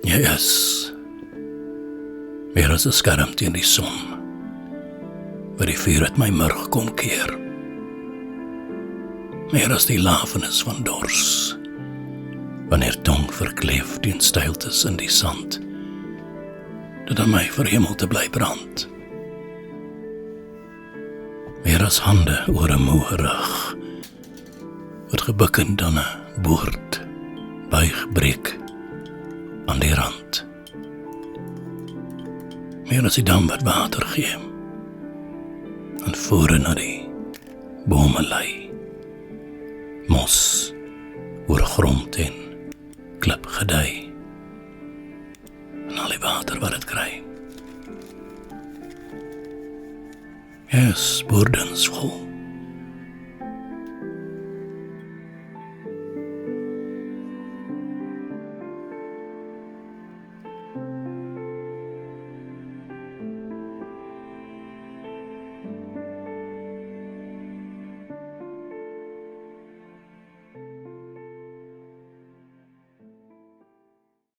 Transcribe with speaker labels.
Speaker 1: Jy is meer as 'n skerm teen die son, wat die vuur uit my murg kom keer. Meer as die lafenis van dors, wanneer tong verkleef teen steiltes in die sand, dit aan my verhemel te bly brand. Meer as hande oor 'n moe rug, wat gebukkend aan 'n boord, buig breek aan die rand. Meer as die dam wat water gee, en voere na die bome lei, mos oor grond en klip gedei, en al die water wat het kry. Is boordensvol,